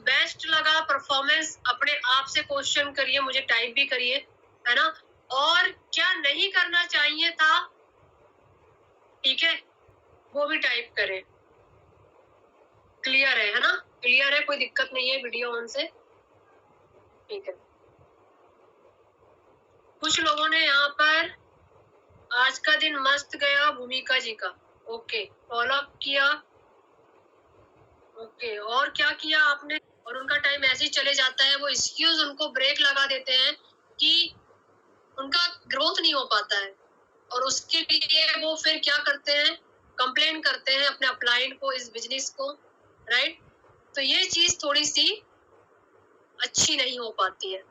Best लगा performance अपने आप से क्वेश्चन करिए, मुझे टाइप भी करिए, है ना। और क्या नहीं करना चाहिए था, ठीक है, वो भी टाइप करें। क्लियर है ना, क्लियर है, कोई दिक्कत नहीं है वीडियो ऑन से, ठीक है। कुछ लोगों ने यहाँ पर आज का दिन मस्त गया भूमिका जी का, ओके, फॉलो अप किया, ओके, और क्या किया आपने। और उनका टाइम ऐसे ही चले जाता है, वो एक्सक्यूज उनको ब्रेक लगा देते हैं कि उनका ग्रोथ नहीं हो पाता है, और उसके लिए वो फिर क्या करते हैं, कंप्लेन करते हैं अपने अपलाइंट को, इस बिजनेस को, राइट। तो ये चीज थोड़ी सी अच्छी नहीं हो पाती है।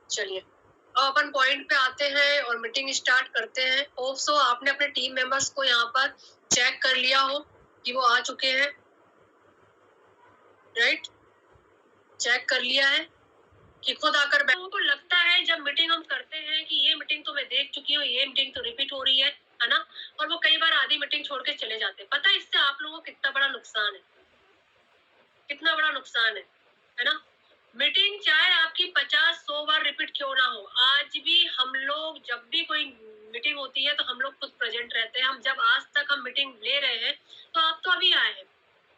चलिए अब अपन पॉइंट पे आते हैं और मीटिंग स्टार्ट करते हैं। होप सो आपने अपने टीम मेंबर्स को यहाँ पर चेक कर लिया हो कि वो आ चुके हैं, राइट, चेक कर लिया है कि खुद आकर लोगों को लगता है जब मीटिंग हम करते हैं कि ये मीटिंग तो मैं देख चुकी हूँ, ये मीटिंग तो रिपीट हो रही है ना, और वो कई बार आधी मीटिंग छोड़ के चले जाते हैं। पता है इससे आप लोगों को कितना बड़ा नुकसान है, कितना बड़ा नुकसान है ना। मीटिंग चाहे आपकी 50-100 बार रिपीट क्यों ना हो, आज भी हम लोग जब भी कोई मीटिंग होती है तो हम लोग खुद प्रेजेंट रहते हैं। हम जब आज तक हम मीटिंग ले रहे हैं तो आप तो अभी आए हैं।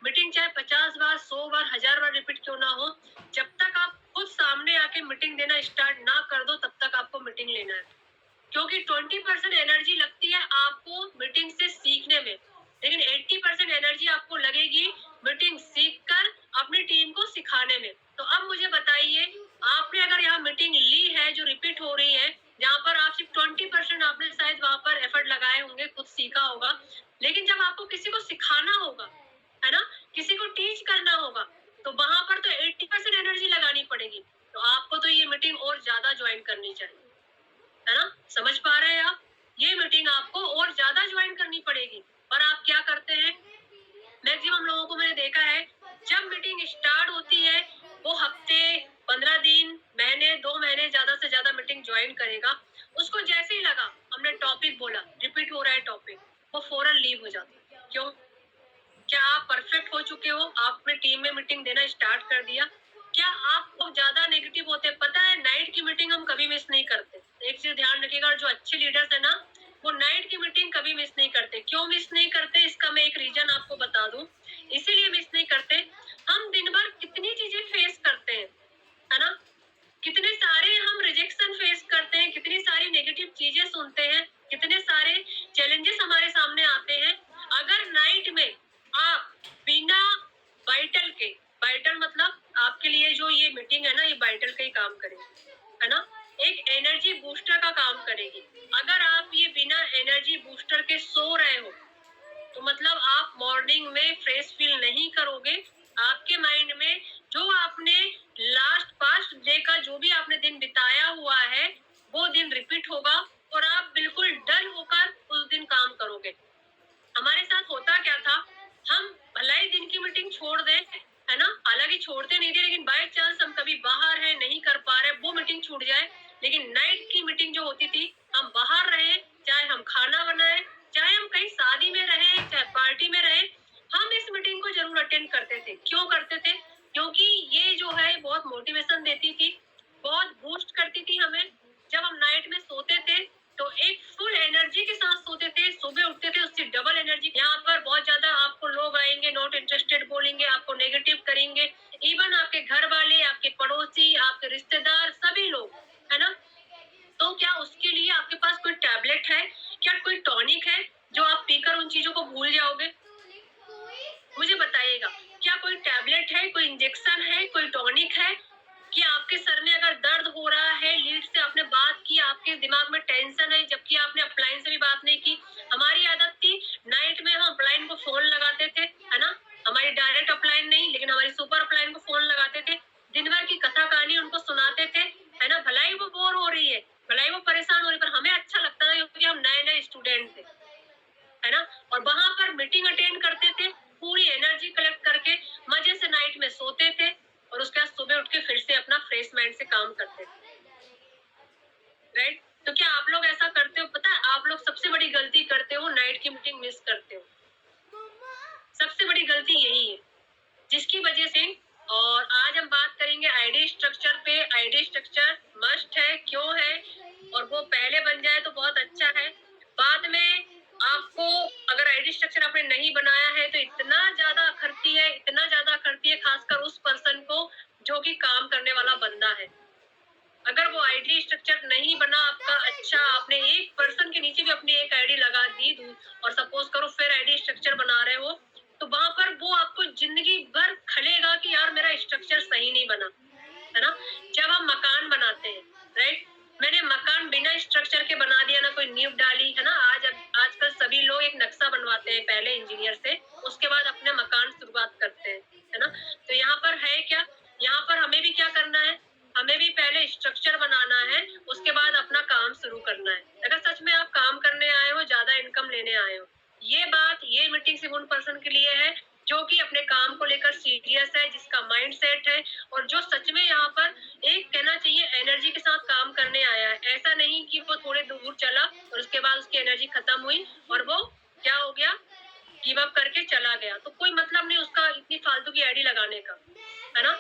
मीटिंग चाहे 50 बार, 100 बार, 1000 बार रिपीट क्यों ना हो, जब तक आप खुद सामने आके मीटिंग देना स्टार्ट ना कर दो तब तक आपको मीटिंग लेना है। क्योंकि 20% एनर्जी लगती है आपको मीटिंग से सीखने में, लेकिन 80% एनर्जी आपको लगेगी मीटिंग सीखकर अपनी टीम को सिखाने में। तो अब मुझे बताइए, आपने अगर यहाँ मीटिंग ली है जो रिपीट हो रही है, जहाँ पर आप सिर्फ 20% आपने शायद वहां पर एफर्ट लगाए होंगे, खुद सीखा होगा, लेकिन जब आपको किसी को सिखाना होगा, है ना, किसी को टीच करना होगा, तो वहां पर तो 80% एनर्जी लगानी पड़ेगी। तो आपको तो ये मीटिंग और ज्यादा ज्वाइन करनी चाहिए, है ना, समझ पा रहे हैं आप। ये मीटिंग आपको और ज्यादा ज्वाइन करनी पड़ेगी। पर आप क्या करते हैं, मैक्सिमम लोगों को मैंने देखा है जब मीटिंग स्टार्ट होती है वो हफ्ते, 15 दिन, महीने, 2 महीने ज्यादा से ज्यादा मीटिंग ज्वाइन करेगा, उसको जैसे ही लगा हमने टॉपिक बोला रिपीट हो रहा है टॉपिक, वो फौरन लीव हो जाता है। क्यों? क्या आप परफेक्ट हो चुके हो, आपने टीम में मीटिंग देना स्टार्ट कर दिया, क्या आप बहुत ज्यादा नेगेटिव होते? पता है नाइट की मीटिंग हम कभी मिस नहीं करते। एक चीज ध्यान रखिएगा, जो अच्छे लीडर्स है ना, वो नाइट की मीटिंग कभी मिस नहीं करते। क्यों मिस नहीं करते, इसका मैं एक रीजन आपको बता दूं। इसीलिए मिस नहीं करते, हम दिन भर कितनी चीजें फेस करते हैं, है ना, कितने सारे हम रिजेक्शन फेस करते हैं, कितनी सारी नेगेटिव चीजें सुनते हैं, कितने सारे चैलेंजेस हमारे सामने आते हैं। अगर नाइट में आप बिना वाइटल के, वाइटल मतलब आपके लिए जो ये मीटिंग है ना, ये वाइटल का ही काम करेगी, है ना, एक एनर्जी बूस्टर का काम करेगी। अगर आप ये बिना एनर्जी बूस्टर के सो रहे हो तो मतलब आप मॉर्निंग में फ्रेश फील नहीं करोगे। आपके माइंड में जो आपने लास्ट पास्ट डे का जो भी आपने दिन बिताया हुआ है वो दिन रिपीट होगा और आप बिल्कुल डल होकर उस दिन काम करोगे। हमारे साथ होता क्या था, हम भलाई दिन की मीटिंग छोड़ दें, है ना, हालांकि छोड़ते नहीं थे, लेकिन बाय चांस हम कभी बाहर है नहीं कर पा रहे, वो मीटिंग छूट जाए, लेकिन नाइट की मीटिंग जो होती थी, हम बाहर रहे, चाहे हम खाना बनाए, चाहे हम कहीं शादी में रहे, चाहे पार्टी में रहे, हम इस मीटिंग को जरूर अटेंड करते थे। क्यों करते थे? क्योंकि ये जो है बहुत मोटिवेशन देती थी, बहुत बूस्ट करती थी हमें। जब हम नाइट में सोते थे तो एक फुल एनर्जी के साथ सोते थे, सुबह उठते थे उससे डबल एनर्जी। यहाँ पर बहुत ज्यादा आपको लोग आएंगे, नॉट इंटरेस्टेड बोलेंगे, आपको नेगेटिव करेंगे, इवन आपके घर वाले, आपके पड़ोसी, आपके रिश्तेदार, सभी लोग, है ना। तो क्या उसके लिए आपके पास कोई टैबलेट है, क्या कोई टॉनिक है जो आप पीकर उन चीजों को भूल जाओगे? मुझे बताइएगा, क्या कोई टैबलेट है, कोई इंजेक्शन है, कोई टॉनिक है कि आपके सर में अगर दर्द हो रहा है, लीड से आपने बात की, आपके दिमाग में टेंशन है, जबकि आपने अपलाइन से भी बात नहीं की। हमारी आदत थी नाइट में हम अपलाइन को फोन लगाते थे, है ना, हमारी डायरेक्ट अपलाइन नहीं लेकिन हमारी सुपर अपलाइन को फोन लगाते थे, दिन भर की कथा कहानी उनको सुनाते थे, है ना, भलाई वो बोर हो रही है, भलाई वो परेशान हो रही है, पर हमें अच्छा लगता था क्योंकि हम नए नए स्टूडेंट थे, है ना। और वहां पर मीटिंग अटेंड करते थे, पूरी एनर्जी कलेक्ट करके मजे से नाइट में सोते थे और उसके बाद सुबह उठ के फिर से अपना फ्रेश माइंड से काम करते थे, राइट। तो क्या आप लोग ऐसा करते हो? पता है आप लोग सबसे बड़ी गलती करते हो, नाइट की मीटिंग मिस करते हो। सबसे बड़ी गलती यही है जिसकी वजह से और आज हम बात करेंगे आईडी स्ट्रक्चर पे। आईडी स्ट्रक्चर मस्ट है, क्यों है, और वो पहले बन जाए तो बहुत अच्छा है। बाद में आपको अगर आईडी स्ट्रक्चर आपने नहीं बनाया है तो इतना ज्यादा अखरती है, इतना ज्यादा अखरती है, खासकर उस पर्सन को जो कि काम करने वाला बंदा है। अगर वो आईडी स्ट्रक्चर नहीं बना आपका, अच्छा आपने एक पर्सन के नीचे भी अपनी एक आईडी लगा दी और सपोज करो फिर आईडी स्ट्रक्चर बना रहे हो, तो वहां पर वो आपको जिंदगी भर खलेगा कि यार मेरा स्ट्रक्चर सही नहीं बना, है ना। जब हम मकान बनाते हैं, राइट, मैंने मकान बिना स्ट्रक्चर के बना दिया, ना कोई नींव डाली, है ना। आजकल सभी लोग एक नक्शा बनवाते हैं पहले इंजीनियर से, उसके बाद अपने मकान शुरुआत करते हैं, है ना। तो यहाँ पर है क्या, यहाँ पर हमें भी क्या करना है, हमें भी पहले स्ट्रक्चर बनाना है, उसके बाद अपना काम शुरू करना है। अगर सच में आप काम करने आए हो, ज्यादा इनकम लेने आए हो, ये मीटिंग सिर्फ उन पर्सन के लिए है जो कि अपने काम को लेकर सीरियस है, जिसका माइंड सेट है, और जो सच में यहाँ पर एक कहना चाहिए एनर्जी के साथ काम करने आया है। ऐसा नहीं कि वो थोड़े दूर चला और उसके बाद उसकी एनर्जी खत्म हुई और वो क्या हो गया, गिव अप करके चला गया, तो कोई मतलब नहीं उसका इतनी फालतू की आईडी लगाने का, है ना।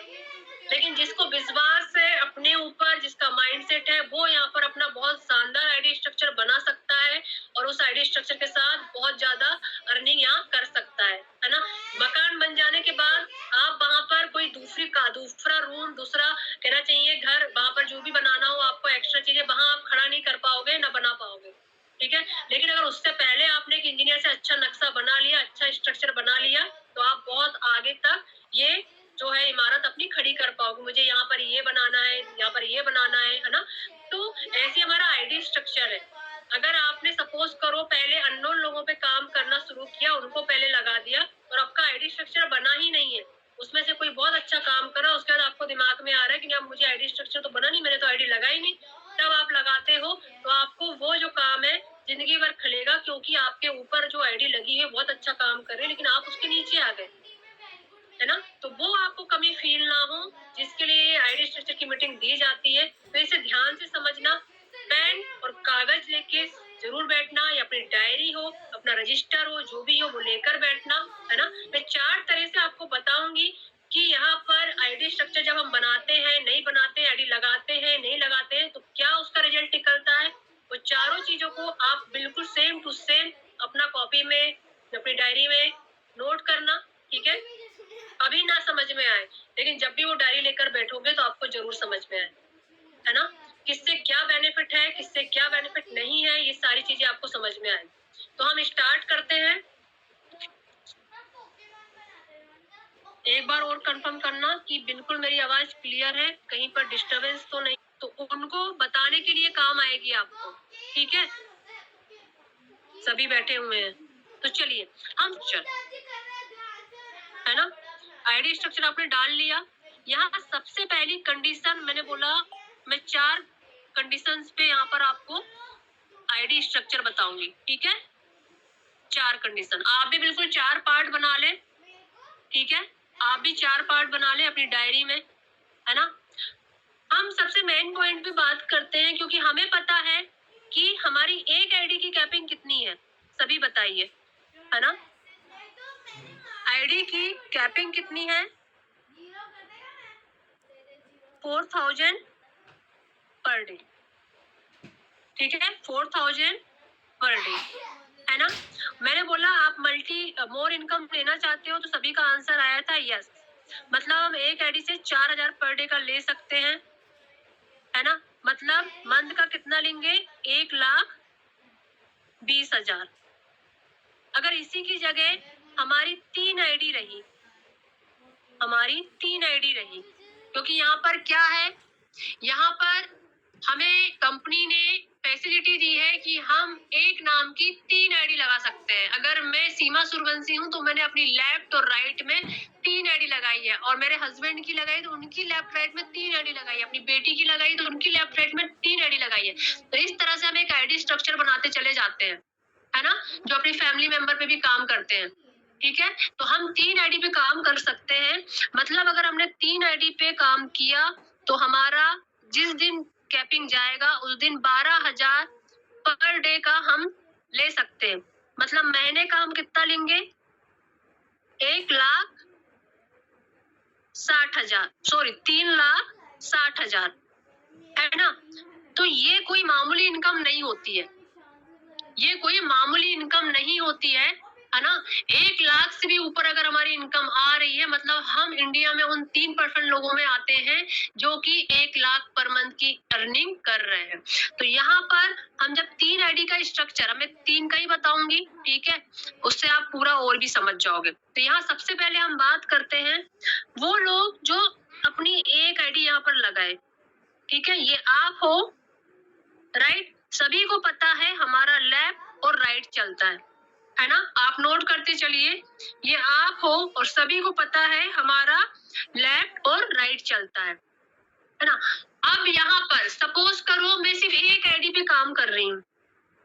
लेकिन जिसको विश्वास है अपने ऊपर, जिसका माइंडसेट है, वो यहाँ पर अपना बहुत शानदार आईडी स्ट्रक्चर बना सकता है और उस आईडी स्ट्रक्चर के साथ बहुत ज्यादा अर्निंग यहाँ कर सकता है ना। मकान बन जाने के बाद आप वहां पर कोई दूसरा रूम, दूसरा कहना चाहिए घर, वहां पर जो भी बनाना हो आपको एक्स्ट्रा चीजें, वहां आप खड़ा नहीं कर पाओगे, ना बना पाओगे, ठीक है। लेकिन अगर उससे पहले आपने एक इंजीनियर से अच्छा नक्शा बना लिया, अच्छा स्ट्रक्चर बना लिया, तो आप बहुत आगे तक ये जो है इमारत अपनी खड़ी कर पाओगे। मुझे यहाँ पर ये बनाना है, यहाँ पर ये बनाना है ना। तो ऐसे हमारा आईडी स्ट्रक्चर है। अगर आपने सपोज करो पहले अननोन लोगों पे काम करना शुरू किया, उनको पहले लगा दिया और आपका आईडी स्ट्रक्चर बना ही नहीं है, उसमें से कोई बहुत अच्छा काम कर रहा है, उसके बाद आपको दिमाग में आ रहा है कि अब मुझे आईडी स्ट्रक्चर तो बना नहीं, मैंने तो आईडी लगा ही नहीं, तब आप लगाते हो, तो आपको वो जो काम है जिंदगी भर खलेगा, क्योंकि आपके ऊपर जो आईडी लगी है बहुत अच्छा काम कर रहे हैं, लेकिन आप उसके नीचे आ गए, है ना। तो वो आपको कमी फील ना हो, जिसके लिए आईडी स्ट्रक्चर की मीटिंग दी जाती है, तो इसे ध्यान से समझना। पेन और कागज लेके जरूर बैठना, या अपनी डायरी हो, अपना रजिस्टर हो, जो भी हो वो लेकर बैठना, है ना। मैं 4 तरह से आपको बताऊंगी कि यहाँ पर आईडी स्ट्रक्चर जब हम बनाते हैं, नहीं बनाते हैं, आईडी लगाते हैं, नहीं लगाते हैं, तो क्या उसका रिजल्ट निकलता है। वो चारों चीजों को आप बिल्कुल सेम टू सेम अपना कॉपी में, अपनी डायरी में नोट करना, ठीक है। अभी ना समझ में आए, लेकिन जब भी वो डायरी लेकर बैठोगे तो आपको जरूर समझ में आए, है ना। किससे क्या बेनिफिट है, किससे क्या बेनिफिट नहीं है, ये सारी चीजें आपको समझ में आए। तो हम स्टार्ट करते हैं। एक बार और कंफर्म करना कि बिल्कुल मेरी आवाज क्लियर है, कहीं पर डिस्टरबेंस तो नहीं, तो उनको बताने के लिए काम आएगी आपको, ठीक है। सभी बैठे हुए हैं, तो चलिए हम है ना। आईडी स्ट्रक्चर आपने डाल लिया। यहाँ सबसे पहली कंडीशन मैंने बोला, मैं 4 कंडीशंस पे यहाँ पर आपको आईडी स्ट्रक्चर बताऊंगी, ठीक है। 4 कंडीशन, आप भी बिल्कुल 4 पार्ट बना ले, ठीक है। आप भी 4 पार्ट बना ले अपनी डायरी में, है ना। हम सबसे मेन पॉइंट पे बात करते हैं, क्योंकि हमें पता है कि हमारी एक आईडी की कैपिंग कितनी है, सभी बताइए, है ना। आईडी की कैपिंग कितनी है, 4000 पर डे, ठीक है, 4000 पर डे, है ना। मैंने बोला आप मोर इनकम लेना चाहते हो, तो सभी का आंसर आया था यस। मतलब हम एक आईडी से 4000 पर डे का ले सकते हैं, है ना। मतलब मंथ का कितना लेंगे, 1,20,000। अगर इसी की जगह हमारी 3 आईडी रही, क्योंकि यहाँ पर क्या है, यहाँ पर हमें कंपनी ने फैसिलिटी दी है कि हम एक नाम की 3 आईडी लगा सकते हैं। अगर मैं सीमा सूर्यवंशी हूँ तो मैंने अपनी लेफ्ट और राइट में 3 आईडी लगाई है, और मेरे हस्बैंड की लगाई तो उनकी लेफ्ट राइट में 3 आईडी लगाई है, अपनी बेटी की लगाई तो उनकी लेफ्ट राइट में 3 आईडी लगाई है। तो इस तरह से हम एक आईडी स्ट्रक्चर बनाते चले जाते हैं, है ना, जो अपनी फैमिली मेंबर पे भी काम करते हैं, ठीक है। तो हम 3 आईडी पे काम कर सकते हैं। मतलब अगर हमने 3 आईडी पे काम किया तो हमारा जिस दिन कैपिंग जाएगा उस दिन 12,000 पर डे का हम ले सकते हैं। मतलब महीने का हम कितना लेंगे, 60,000, सॉरी 3,60,000, है ना। तो ये कोई मामूली इनकम नहीं होती है, ये कोई मामूली इनकम नहीं होती है ना। 1 लाख से भी ऊपर अगर हमारी इनकम आ रही है, मतलब हम इंडिया में उन 3% लोगों में आते हैं जो कि 1 लाख पर मंथ की अर्निंग कर रहे हैं। तो यहाँ पर हम जब 3 आईडी का स्ट्रक्चर, मैं 3 का ही बताऊंगी, ठीक है, उससे आप पूरा और भी समझ जाओगे। तो यहाँ सबसे पहले हम बात करते हैं वो लोग जो अपनी एक आईडी यहाँ पर लगाए, ठीक है। ये आप हो, राइट। सभी को पता है हमारा लेफ्ट और राइट चलता है ना। आप नोट करते चलिए, ये आप हो और सभी को पता है हमारा लेफ्ट और राइट चलता है ना। अब यहाँ पर सपोज करो मैं सिर्फ एक आईडी पे काम कर रही हूँ,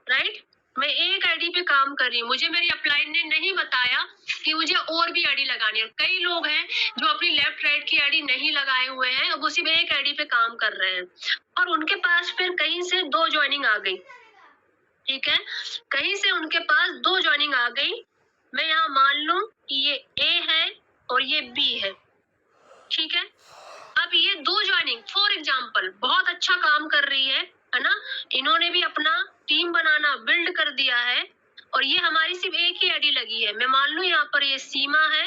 राइट। मैं एक आईडी पे काम कर रही हूँ, मुझे मेरी अपलाइन ने नहीं बताया कि मुझे और भी आईडी लगानी है। कई लोग हैं जो अपनी लेफ्ट राइट की आईडी नहीं लगाए हुए हैं, वो सिर्फ एक आईडी पे काम कर रहे हैं और उनके पास फिर कहीं से 2 ज्वाइनिंग आ गई, ठीक है। कहीं से उनके पास 2 ज्वाइनिंग आ गई। मैं यहाँ मान लूं कि ये ए है और ये बी है, ठीक है। अब ये 2 ज्वाइनिंग फॉर एग्जाम्पल बहुत अच्छा काम कर रही है ना। इन्होंने भी अपना टीम बनाना बिल्ड कर दिया है और ये हमारी सिर्फ एक ही आईडी लगी है। मैं मान लूं यहाँ पर ये सीमा है,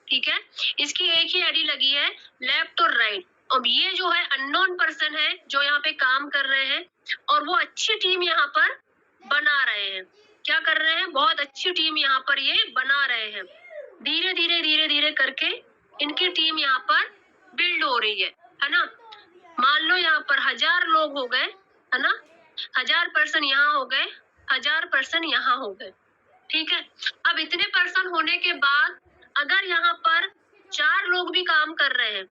ठीक है, इसकी एक ही आईडी लगी है लेफ्ट और राइट। अब ये जो है अननोन पर्सन है जो यहाँ पे काम कर रहे हैं और वो अच्छी टीम यहाँ पर बना रहे हैं। क्या कर रहे हैं? बहुत अच्छी टीम यहाँ पर ये बना रहे हैं। धीरे धीरे करके इनकी टीम यहाँ पर बिल्ड हो रही है ना। मान लो यहाँ पर 1000 लोग हो गए, है ना। 1000 पर्सन यहाँ हो गए, 1000 पर्सन यहाँ हो गए, ठीक है। अब इतने पर्सन होने के बाद अगर यहाँ पर 4 लोग भी काम कर रहे हैं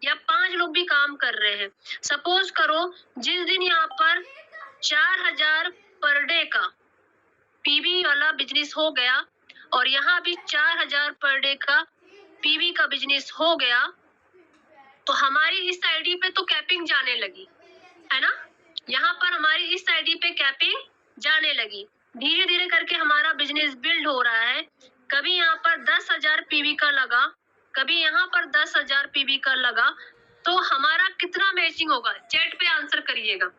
या 5 लोग भी काम कर रहे हैं, सपोज करो जिस दिन यहाँ पर 4000 पर डे का पीवी वाला बिजनेस हो गया और यहाँ भी 4000 पर डे का पीवी का बिजनेस हो गया, तो हमारी इस आईडी पे तो कैपिंग जाने लगी, है ना। यहाँ पर हमारी इस आईडी पे कैपिंग जाने लगी। धीरे धीरे करके हमारा बिजनेस बिल्ड हो रहा है। कभी यहाँ पर 10,000 पीवी का लगा, कभी यहाँ पर 10,000 पीवी का लगा, तो हमारा कितना मैचिंग होगा? चैट पे आंसर करिएगा,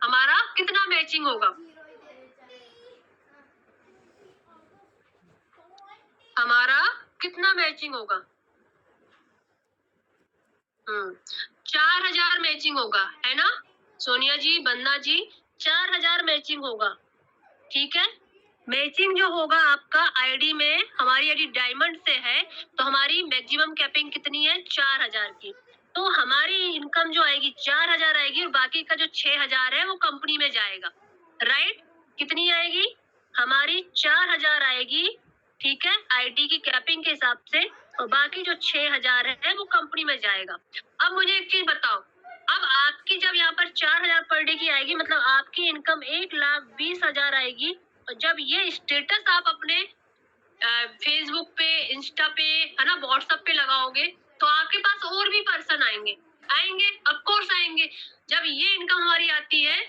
हमारा कितना मैचिंग होगा? हमारा कितना मैचिंग होगा? 4000 मैचिंग होगा, है ना। सोनिया जी, बंदा जी, 4000 मैचिंग होगा, ठीक है। मैचिंग जो होगा आपका आईडी में, हमारी आईडी डायमंड से है तो हमारी मैक्सिमम कैपिंग कितनी है? 4000 की। तो हमारी इनकम जो आएगी 4000 आएगी और बाकी का जो 6000 है वो कंपनी में जाएगा, राइट। कितनी आएगी? हमारी 4000 आएगी, ठीक है, आईडी की कैपिंग के हिसाब से, और बाकी जो 6000 है वो कंपनी में जाएगा। अब मुझे एक चीज बताओ, अब आपकी जब यहाँ पर 4000 पर डे की आएगी, मतलब आपकी इनकम 1,20,000 आएगी, और जब ये स्टेटस आप अपने फेसबुक पे, इंस्टा पे, है ना, व्हाट्सएप पे लगाओगे तो आपके पास और भी पर्सन आएंगे, ऑफ कोर्स आएंगे। जब ये इनकम हमारी आती है,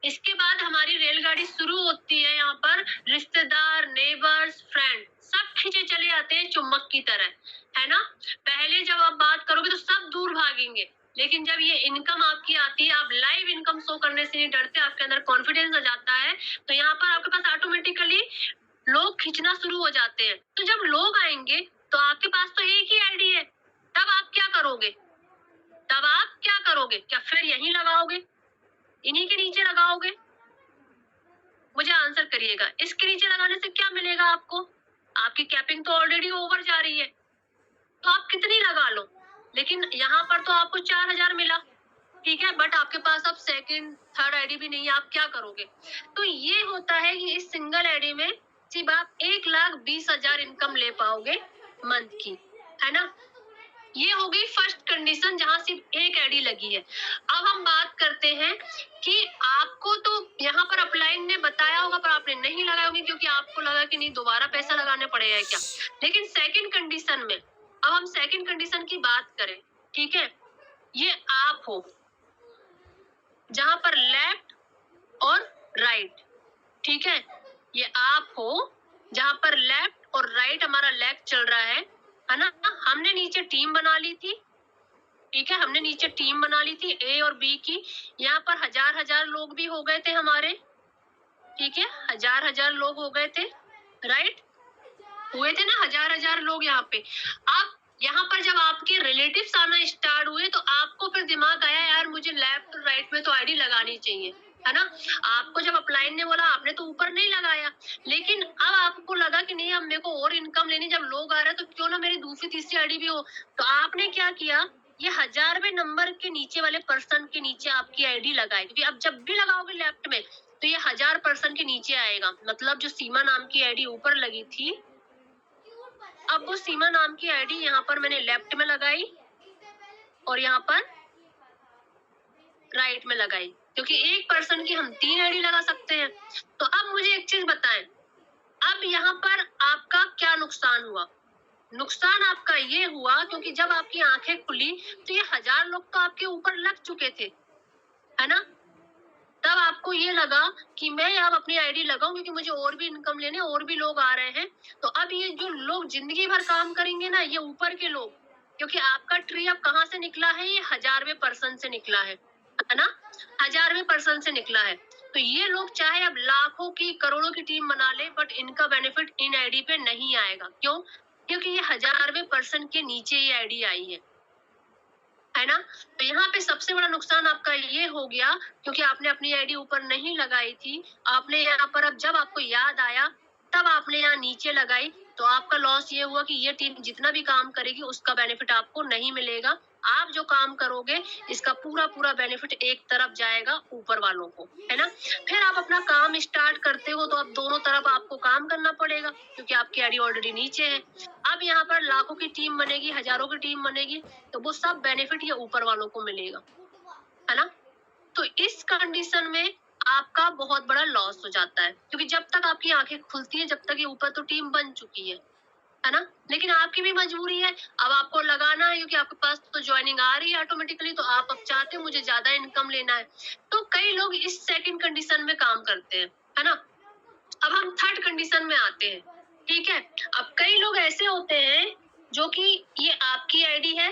इसके बाद हमारी रेलगाड़ी शुरू होती है। यहाँ पर रिश्तेदार, नेबर्स, फ्रेंड सब खींचे चले आते हैं चुम्बक की तरह, है ना। पहले जब आप बात करोगे तो सब दूर भागेंगे, लेकिन जब ये इनकम आपकी आती है, आप लाइव इनकम शो करने से नहीं डरते, आपके अंदर कॉन्फिडेंस आ जाता है, तो यहाँ पर आपके पास ऑटोमेटिकली लोग खींचना शुरू हो जाते हैं। तो जब लोग आएंगे तो आपके पास तो एक ही आईडी है, तब आप क्या करोगे? क्या फिर यहीं लगाओगे, इन्हीं के नीचे लगाओगे? मुझे आंसर करिएगा। इसके नीचे लगाने से क्या मिलेगा आपको? आपकी कैपिंग तो ऑलरेडी ओवर जा रही है, तो आप कितनी लगा लो, लेकिन यहाँ पर तो आपको 4000 मिला, ठीक है, बट आपके पास अब सेकंड थर्ड आईडी भी नहीं है, आप क्या करोगे? तो ये होता है कि इस सिंगल आईडी में सिर्फ आप 1,20,000 इनकम ले पाओगे मंथ की, है ना। ये हो गई फर्स्ट कंडीशन जहां सिर्फ एक आईडी लगी है। अब हम बात करते हैं कि आपको तो यहाँ पर अपलाइन ने बताया होगा पर आपने नहीं लगाया होगी, क्योंकि आपको लगा कि नहीं दोबारा पैसा लगाने पड़ेगा क्या। लेकिन सेकंड कंडीशन में, अब हम सेकंड कंडीशन की बात करें, ठीक है, ये आप हो जहां पर लेफ्ट और राइट, ठीक है, ये आप हो जहां पर लेफ्ट और राइट हमारा लेग चल रहा है, है ना। हमने नीचे टीम बना ली थी, ठीक है, हमने नीचे टीम बना ली थी ए और बी की। यहाँ पर हजार लोग भी हो गए थे हमारे, ठीक है, हजार लोग हो गए थे, राइट, हुए थे ना हजार लोग यहाँ पे। अब यहाँ पर जब आपके रिलेटिव्स आना स्टार्ट हुए तो आपको फिर दिमाग आया यार मुझे लेफ्ट राइट में तो आईडी लगानी चाहिए, है ना। आपको जब अपलाइन ने बोला आपने तो ऊपर नहीं लगाया, लेकिन अब आपको लगा कि नहीं अब मेरे को और इनकम लेनी, जब लोग आ रहे हैं तो क्यों ना मेरी दूसरी तीसरी आईडी भी हो। तो आपने क्या किया, ये 1000वें नंबर के नीचे वाले पर्सन के नीचे आपकी आईडी लगाई, क्योंकि अब जब भी लगाओगे लेफ्ट में तो ये 1000 पर्सन के नीचे आएगा। मतलब जो सीमा नाम की आईडी ऊपर लगी थी, अब वो सीमा नाम की आईडी यहाँ पर मैंने लेफ्ट में लगाई और यहाँ पर राइट में लगाई, क्योंकि एक पर्सन की हम 3 आईडी लगा सकते हैं। तो अब मुझे एक चीज बताएं, अब यहाँ पर आपका क्या नुकसान हुआ। नुकसान आपका ये हुआ क्योंकि जब आपकी आंखें खुली तो ये 1000 लोग तो आपके ऊपर लग चुके थे, है ना। तब आपको ये लगा कि मैं अब अपनी आईडी लगाऊं क्योंकि मुझे और भी इनकम लेने, और भी लोग आ रहे हैं। तो अब ये जो लोग जिंदगी भर काम करेंगे ना, ये ऊपर के लोग, क्योंकि आपका ट्री अब कहाँ से निकला है, ये 1000वें पर्सन से निकला है ना, 1000वें पर्सन से निकला है। तो ये लोग चाहे अब लाखों की करोड़ों की टीम बना ले, बट इनका बेनिफिट इन आईडी पे नहीं आएगा। क्यों? क्योंकि ये 1000वें पर्सन के नीचे ये आईडी आई है ना। तो यहाँ पे सबसे बड़ा नुकसान आपका ये हो गया क्योंकि आपने अपनी आईडी ऊपर नहीं लगाई थी। आपने यहाँ पर अब जब आपको याद आया तब आपने यहाँ नीचे लगाई, तो आपका लॉस ये हुआ कि ये टीम जितना भी काम करेगी उसका बेनिफिट आपको नहीं मिलेगा। आप जो काम करोगे इसका पूरा बेनिफिट एक तरफ जाएगा ऊपर वालों को, है ना। फिर आप अपना काम स्टार्ट करते हो तो अब दोनों तरफ आपको काम करना पड़ेगा क्योंकि आपकी आईडी ऑलरेडी नीचे है। अब यहाँ पर लाखों की टीम बनेगी, हजारों की टीम बनेगी, तो वो सब बेनिफिट ये ऊपर वालों को मिलेगा, है ना। तो इस कंडीशन में आपका बहुत बड़ा लॉस हो जाता है क्योंकि जब तक आपकी आंखें खुलती है, जब तक ये ऊपर तो टीम बन चुकी है ना। लेकिन आपकी भी मजबूरी है, अब आपको लगाना है क्योंकि आपके पास तो ज्वाइनिंग आ रही है ऑटोमेटिकली, तो आप अब चाहते हो मुझे ज्यादा इनकम लेना है। तो कई लोग इस सेकंड कंडीशन में काम करते हैं, है ना। अब हम थर्ड कंडीशन में आते हैं, ठीक है। अब कई लोग ऐसे होते हैं जो कि ये आपकी आईडी है,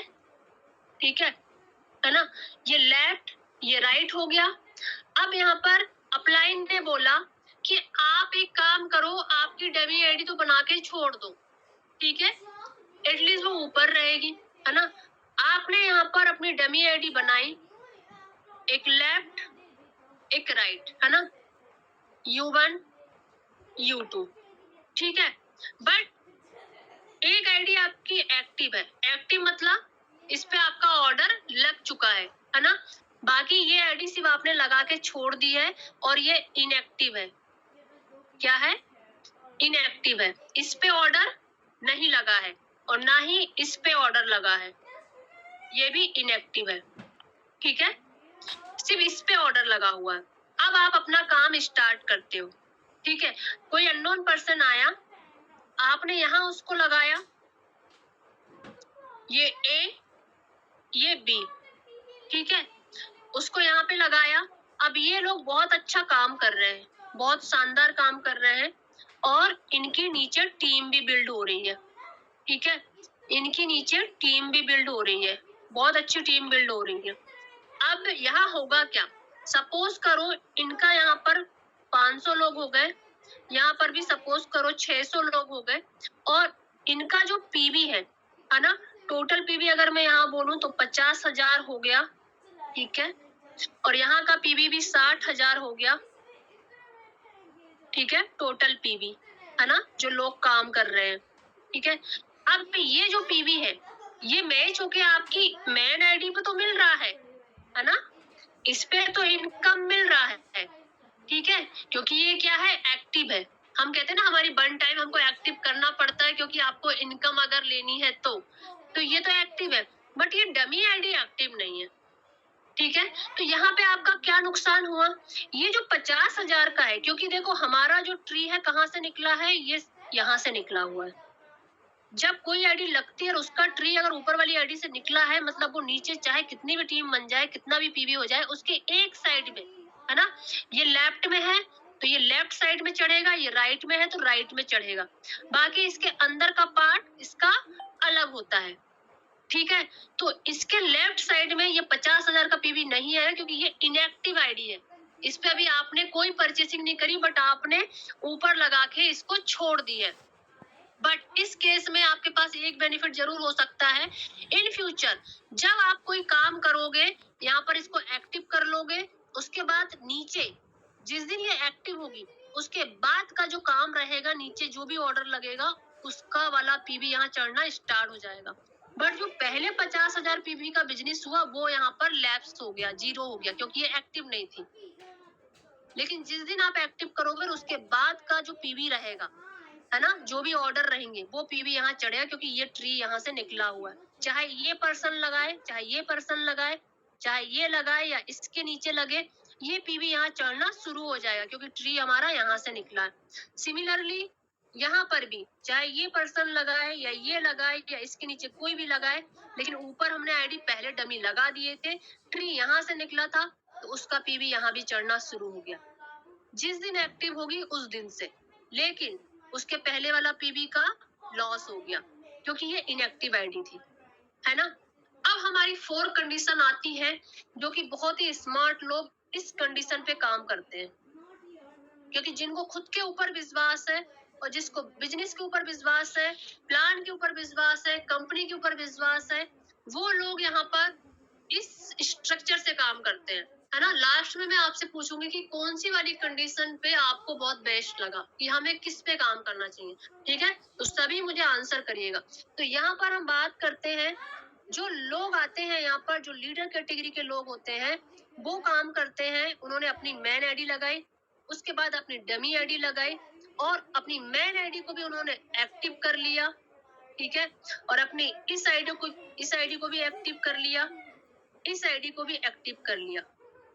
ठीक है ना, ये लेफ्ट ये राइट हो गया। अब यहाँ पर अपलाइन ने बोला कि आप एक काम करो, आपकी डमी आईडी तो बना के छोड़ दो, ठीक है, एटलीस्ट वो ऊपर रहेगी, है ना। आपने यहाँ पर अपनी डमी आईडी बनाई, एक लेफ्ट एक राइट, है ना, U1 U2, ठीक है। बट एक आईडी आपकी एक्टिव है, एक्टिव मतलब इस पे आपका ऑर्डर लग चुका है ना। बाकी ये आईडी सिर्फ आपने लगा के छोड़ दी है और ये इनएक्टिव है। क्या है? इनएक्टिव है, इस पे ऑर्डर नहीं लगा है और ना ही इस पे ऑर्डर लगा है, ये भी इनएक्टिव है, ठीक है, सिर्फ इस पे ऑर्डर लगा हुआ है। अब आप अपना काम स्टार्ट करते हो, ठीक है। कोई अननोन पर्सन आया, आपने यहाँ उसको लगाया, ये ए ये बी, ठीक है, उसको यहाँ पे लगाया। अब ये लोग बहुत अच्छा काम कर रहे हैं, बहुत शानदार काम कर रहे हैं और इनके नीचे टीम भी बिल्ड हो रही है, ठीक है, इनकी नीचे टीम भी बिल्ड हो रही है, बहुत अच्छी टीम बिल्ड हो रही है। अब यहाँ होगा क्या, सपोज करो इनका यहाँ पर 500 लोग हो गए, यहाँ पर भी सपोज करो 600 लोग हो गए और इनका जो पीवी है ना, टोटल पीवी अगर मैं यहाँ बोलूं तो 50,000 हो गया, ठीक है, और यहाँ का पीवी भी 60,000 हो गया, ठीक है, टोटल पीवी, है ना, जो लोग काम कर रहे हैं, ठीक है। अब ये जो पीवी है ये मैच होके आपकी मेन आईडी पे तो मिल रहा है ना, इस पे तो इनकम मिल रहा है, ठीक है, क्योंकि ये क्या है, एक्टिव है। हम कहते हैं ना हमारी बर्न टाइम हमको एक्टिव करना पड़ता है क्योंकि आपको इनकम अगर लेनी है तो ये तो एक्टिव है, बट ये डमी आईडी एक्टिव नहीं है, ठीक है। तो यहाँ पे आपका क्या नुकसान हुआ, ये जो 50,000 का है, क्योंकि देखो हमारा जो ट्री है कहाँ से निकला है, ये यहाँ से निकला हुआ है। जब कोई आईडी लगती है और उसका ट्री अगर ऊपर वाली आईडी से निकला है, मतलब वो नीचे चाहे कितनी भी टीम बन जाए, कितना भी पीवी हो जाए, उसके एक साइड में, है ना, ये लेफ्ट में है तो ये लेफ्ट साइड में चढ़ेगा, ये राइट में है तो राइट में चढ़ेगा, बाकी इसके अंदर का पार्ट इसका अलग होता है, ठीक है। तो इसके लेफ्ट साइड में ये 50,000 का पीवी नहीं है क्योंकि ये इनएक्टिव आईडी है। इस पे अभी आपने कोई परचेसिंग नहीं करी, बट आपने ऊपर लगा के इसको छोड़ दी है। बट इस केस में आपके पास एक बेनिफिट जरूर हो सकता है, इन फ्यूचर जब आप कोई काम करोगे, यहाँ पर इसको एक्टिव कर लोगे, उसके बाद नीचे जिस दिन ये एक्टिव होगी उसके बाद का जो काम रहेगा, नीचे जो भी ऑर्डर लगेगा उसका वाला पीवी यहाँ चढ़ना स्टार्ट हो जाएगा। बट जो पहले 50,000 पीवी का बिजनेस हुआ वो यहाँ पर लैप्स हो गया, जीरो हो गया, क्योंकि ये एक्टिव नहीं थी। लेकिन जिस दिन आप एक्टिव करोगे उसके बाद का जो पीवी रहेगा, है ना, जो भी ऑर्डर रहेंगे वो पीवी यहाँ चढ़ेगा, क्योंकि ये ट्री यहाँ से निकला हुआ है। चाहे ये पर्सन लगाए, चाहे ये पर्सन लगाए, चाहे ये लगाए या इसके नीचे लगे, ये पीवी यहाँ चढ़ना शुरू हो जाएगा, क्योंकि ट्री हमारा यहाँ से निकला है। सिमिलरली यहाँ पर भी चाहे ये पर्सन लगाए या ये लगाए या इसके नीचे कोई भी लगाए, लेकिन ऊपर हमने आईडी पहले डमी लगा दिए थे, ट्री यहाँ से निकला था, तो उसका पीवी यहाँ भी चढ़ना शुरू हो गया जिस दिन एक्टिव होगी उस दिन से। लेकिन उसके पहले वाला पीवी का लॉस हो गया क्योंकि ये इनएक्टिव आईडी थी, है ना। अब हमारी 4 कंडीशन आती है, जो कि बहुत ही स्मार्ट लोग इस कंडीशन पे काम करते हैं, क्योंकि जिनको खुद के ऊपर विश्वास है और जिसको बिजनेस के ऊपर विश्वास है, प्लान के ऊपर विश्वास है, कंपनी के ऊपर विश्वास है, वो लोग यहाँ पर इस स्ट्रक्चर से काम करते हैं, है ना। लास्ट में मैं आपसे पूछूंगी कि कौन सी वाली कंडीशन पे आपको बहुत बेस्ट लगा, कि हमें किस पे काम करना चाहिए, ठीक है। तो सभी मुझे आंसर करिएगा। तो यहाँ पर हम बात करते हैं, जो लोग आते हैं यहाँ पर, जो लीडर कैटेगरी के लोग होते हैं, वो काम करते हैं, उन्होंने अपनी मैन आईडी लगाई, उसके बाद अपनी डमी आईडी लगाई, और अपनी मैन आईडी को भी उन्होंने एक्टिव कर लिया, ठीक है, और अपनी इस आईडी को भी एक्टिव कर लिया, इस आईडी को भी एक्टिव कर लिया,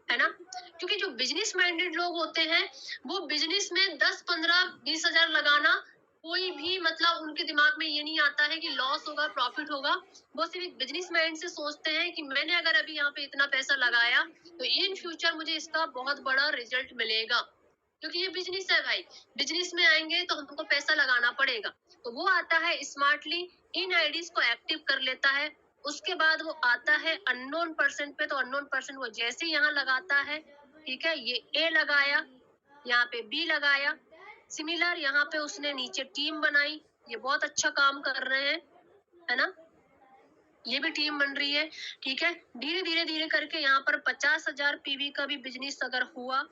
है ना। क्योंकि जो बिजनेस माइंडेड लोग होते हैं वो बिजनेस में 10, 15, 20,000 लगाना कोई भी मतलब उनके दिमाग में ये नहीं आता है कि लॉस होगा, प्रॉफिट होगा। वो सिर्फ बिजनेस माइंड से सोचते हैं कि मैंने अगर अभी यहाँ पे इतना पैसा लगाया तो इन फ्यूचर मुझे इसका बहुत बड़ा रिजल्ट मिलेगा, क्योंकि ये बिजनेस है भाई, बिजनेस में आएंगे तो हमको पैसा लगाना पड़ेगा। तो वो आता है स्मार्टली, इन आईडीज को एक्टिव कर लेता है, उसके बाद वो आता है अननोन पर्सन पे, तो अननोन पर्सन वो जैसे यहाँ लगाता है, ठीक है, ये ए लगाया, यहाँ पे बी लगाया, सिमिलर यहाँ पे उसने नीचे टीम बनाई, ये बहुत अच्छा काम कर रहे हैं, है ना, ये भी टीम बन रही है, ठीक है। धीरे धीरे धीरे करके यहाँ पर 50,000 पीवी का भी बिजनेस अगर हुआ,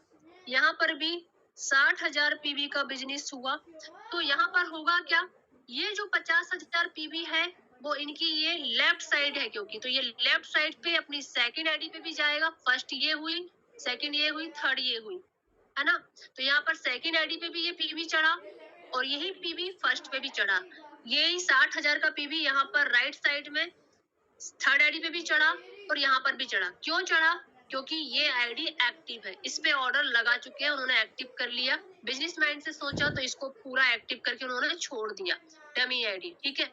यहाँ पर भी 60,000 पीवी का बिजनेस हुआ, तो यहाँ पर होगा क्या, ये जो 50,000 पीवी है वो इनकी ये लेफ्ट साइड है, क्योंकि तो ये लेफ्ट साइड पे अपनी सेकंड आईडी पे भी जाएगा। फर्स्ट ये हुई, सेकंड ये हुई, थर्ड ये हुई, है ना। तो यहाँ पर सेकंड आईडी पे भी ये पीवी चढ़ा और यही पीवी फर्स्ट पे भी चढ़ा, यही 60,000 का पीवी यहाँ पर राइट साइड में थर्ड आईडी पे भी चढ़ा और यहाँ पर भी चढ़ा। क्यों चढ़ा, क्योंकि ये आईडी एक्टिव है, इस पे ऑर्डर लगा चुके हैं, उन्होंने एक्टिव कर लिया, बिजनेस माइंड से सोचा तो इसको पूरा एक्टिव करके उन्होंने छोड़ दिया डमी आईडी, ठीक है।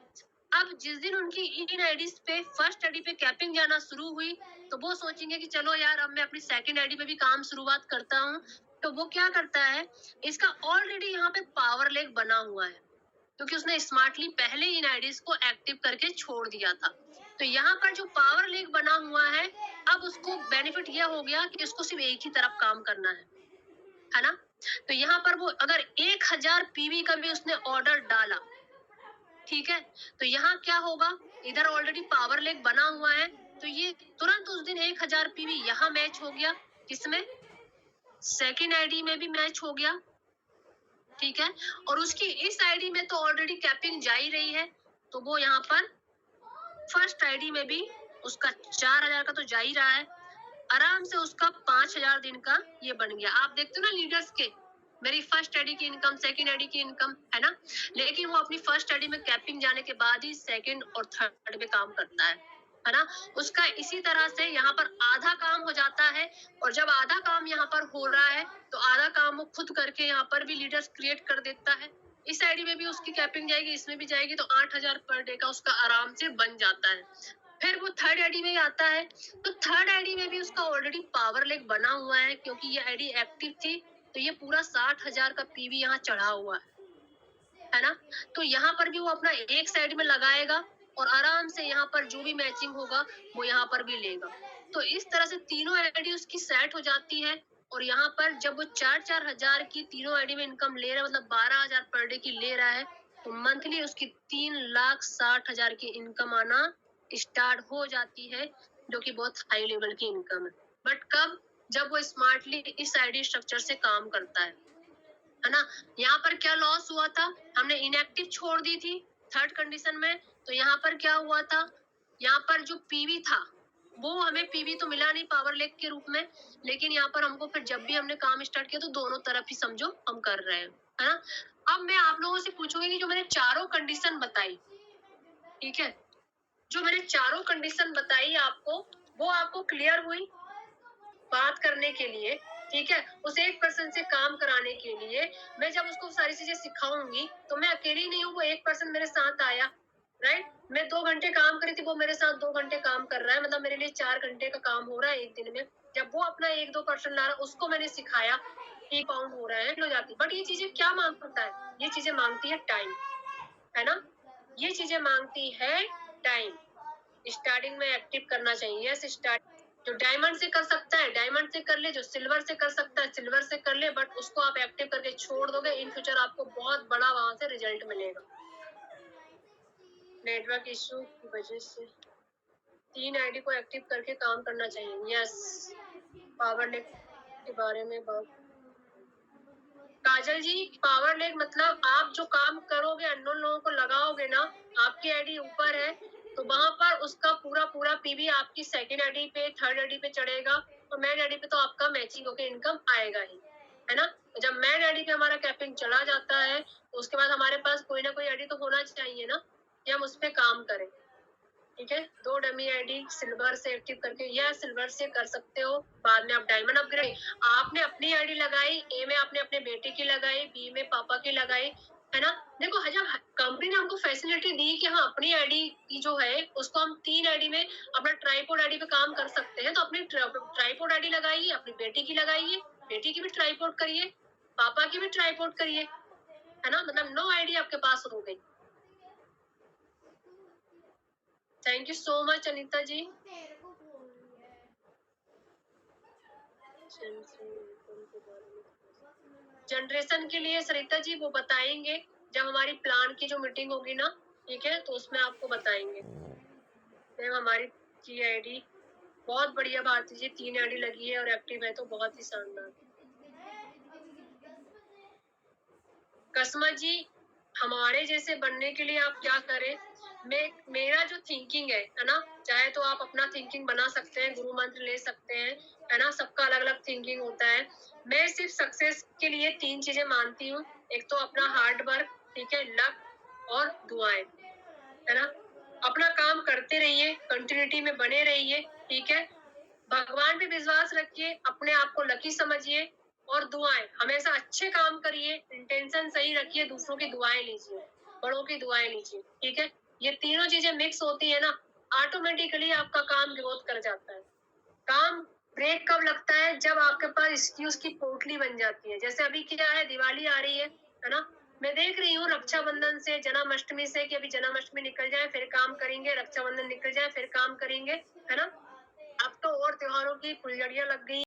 अब जिस दिन उनकी इन आईडीज पे फर्स्ट आईडी पे कैपिंग जाना शुरू हुई, तो वो सोचेंगे कि चलो यार अब मैं अपनी सेकंड आईडी पे भी काम शुरुआत करता हूँ। तो वो क्या करता है, इसका ऑलरेडी यहाँ पे पावर लेग बना हुआ है, क्योंकि उसने स्मार्टली पहले इन आईडीज को एक्टिव करके छोड़ दिया था। तो यहाँ पर जो पावर लेग बना हुआ है, अब उसको बेनिफिट यह हो गया कि उसको सिर्फ एक ही तरफ काम करना है ना। तो यहाँ पर वो अगर 1,000 पीवी का भी उसने ऑर्डर डाला, ठीक है, तो यहाँ क्या होगा, इधर ऑलरेडी पावर लेग बना हुआ है, तो ये तुरंत उस दिन 1,000 पीवी यहाँ मैच हो गया, किसमें, सेकेंड आईडी में भी मैच हो गया, ठीक है। और उसकी इस आईडी में तो ऑलरेडी कैपिंग जा ही रही है, तो वो यहाँ पर फर्स्ट आईडी में भी उसका 4,000 का तो जा ही रहा है, आराम से उसका 5,000 दिन का ये बन गया। आप देखते हो ना लीडर्स के, मेरी फर्स्ट आईडी की इनकम, सेकंड आईडी की इनकम, है ना। लेकिन वो अपनी फर्स्ट आईडी में कैपिंग जाने के बाद ही सेकंड और थर्ड में काम करता है ना। उसका इसी तरह से यहाँ पर आधा काम हो जाता है, और जब आधा काम यहाँ पर हो रहा है तो आधा काम वो खुद करके यहाँ पर भी लीडर्स क्रिएट कर देता है। इस आईडी में भी उसकी कैपिंग जाएगी, इसमें भी जाएगी, तो 8,000 पर डे का उसका आराम से बन जाता है। फिर वो थर्ड आईडी में आता है, तो थर्ड आईडी में भी उसका ऑलरेडी पावर लेग बना हुआ है, क्योंकि ये आईडी एक्टिव थी, तो ये पूरा 60,000 का पीवी यहाँ चढ़ा हुआ है ना। तो यहाँ पर भी वो अपना एक साइड में लगाएगा, और आराम से यहाँ पर जो भी मैचिंग होगा वो यहाँ पर भी लेगा। तो इस तरह से तीनों आईडी उसकी सेट हो जाती है। और यहाँ पर जब वो 4-4 हजार की तीनों आईडी में इनकम ले रहा है, मतलब 12,000 पर डे की ले रहा है, तो मंथली उसकी 3,60,000 की इनकम आना स्टार्ट हो जाती है, जो कि बहुत हाई लेवल की इनकम है। बट कब? जब वो स्मार्टली इस आईडी स्ट्रक्चर से काम करता है ना। यहाँ पर क्या लॉस हुआ था? हमने इनएक्टिव छोड़ दी थी थर्ड कंडीशन में। तो यहाँ पर क्या हुआ था? यहाँ पर जो पीवी था वो हमें पीवी तो मिला नहीं पावर लेक के रूप में, लेकिन यहाँ पर हमको फिर जब भी हमने काम स्टार्ट किया तो दोनों तरफ ही समझो हम कर रहे हैं, है ना। अब मैं आप लोगों से पूछूंगी कि जो मैंने चारों कंडीशन बताई, ठीक है, जो मैंने चारों कंडीशन बताई आपको, वो आपको क्लियर हुई बात करने के लिए, ठीक है। उस एक पर्सन से काम कराने के लिए मैं जब उसको सारी चीजें सिखाऊंगी तो मैं अकेली नहीं हूँ, वो एक पर्सन मेरे साथ आया, राइट। मैं 2 घंटे काम करी थी, वो मेरे साथ 2 घंटे काम कर रहा है, मतलब मेरे लिए 4 घंटे का काम हो रहा है एक दिन में। जब वो अपना 1-2 पर्सन ला रहा है उसको मैंने सिखाया, एक पाउंड हो रहा है, हो जाती। बट ये चीजें क्या मांगता है? ये चीजें मांगती है टाइम, है ना। ये चीजें मांगती है टाइम। स्टार्टिंग में एक्टिव करना चाहिए। यस, स्टार्ट जो डायमंड से कर सकता है डायमंड से कर ले, जो सिल्वर से कर सकता है सिल्वर से कर ले, बट उसको आप एक्टिव करके छोड़ दोगे, इन फ्यूचर आपको बहुत बड़ा वहां से रिजल्ट मिलेगा। नेटवर्क इश्यू की वजह से 3 आईडी को एक्टिव करके काम करना चाहिए। यस, पावर लेक के बारे में बात। काजल जी, पावर लेक मतलब आप जो काम करोगे, अननोन लोगों को लगाओगे ना, आपकी आईडी ऊपर है तो वहां पर उसका पूरा पूरा पीवी आपकी सेकंड आईडी पे, थर्ड आईडी पे चढ़ेगा, तो मेन आईडी पे तो आपका मैचिंग होकर इनकम आएगा ही, है ना। जब मेन आईडी पे हमारा कैपिंग चला जाता है तो उसके बाद हमारे पास कोई ना कोई आईडी तो होना चाहिए ना, कि हम उस पर काम करें, ठीक है। 2 डमी आईडी सिल्वर से एक्टिव करके, या सिल्वर से कर सकते हो, बाद में आप डायमंड अपग्रेड। आपने अपनी आईडी लगाई, ए में आपने अपने बेटे की लगाई, बी में पापा की लगाई, है ना। देखो, जब कंपनी ने हमको फैसिलिटी दी कि हाँ अपनी आईडी की जो है उसको हम 3 आईडी में अपना ट्राइपॉड आईडी पे काम कर सकते हैं, तो अपनी ट्राइपॉड आईडी लगाइए, अपनी बेटी की लगाइए, बेटी की भी ट्राइपॉड करिए, पापा की भी ट्राइपॉड करिए, है ना। मतलब 9 आईडी आपके पास हो गई। Thank you so much Anita ji. Generation के लिए सरिता जी वो बताएंगे जब हमारी प्लान की जो मीटिंग होगी ना, ठीक है, तो उसमें आपको बताएंगे। मैम हमारी जी आईडी बहुत बढ़िया, भारती जी 3 आईडी लगी है और एक्टिव है, तो बहुत ही शानदार। कस्मा जी, हमारे जैसे बनने के लिए आप क्या करें? मेरा जो थिंकिंग है ना, चाहे तो आप अपना थिंकिंग बना सकते हैं, गुरु मंत्र ले सकते हैं, है ना। सबका अलग अलग थिंकिंग होता है। मैं सिर्फ सक्सेस के लिए 3 चीजें मानती हूँ। एक तो अपना हार्ड वर्क, ठीक है, लक और दुआएं, है ना। अपना काम करते रहिए, कंटिन्यूटी में बने रहिए, ठीक है। भगवान पे विश्वास रखिए, अपने आप को लकी समझिए, और दुआएं हमेशा अच्छे काम करिए, इंटेंशन सही रखिए, दूसरों की दुआएं लीजिए, बड़ों की दुआएं लीजिए, ठीक है। ये तीनों चीजें मिक्स होती है ना, ऑटोमेटिकली आपका काम ग्रोथ कर जाता है। काम ब्रेक कब लगता है? जब आपके पास एक्सक्यूज की पोटली बन जाती है। जैसे अभी क्या है, दिवाली आ रही है ना। मैं देख रही हूँ रक्षाबंधन से, जन्माष्टमी से, कि अभी जन्माष्टमी निकल जाए फिर काम करेंगे, रक्षाबंधन निकल जाए फिर काम करेंगे, है ना। अब तो और त्योहारों की फुलझड़ियां लग गई।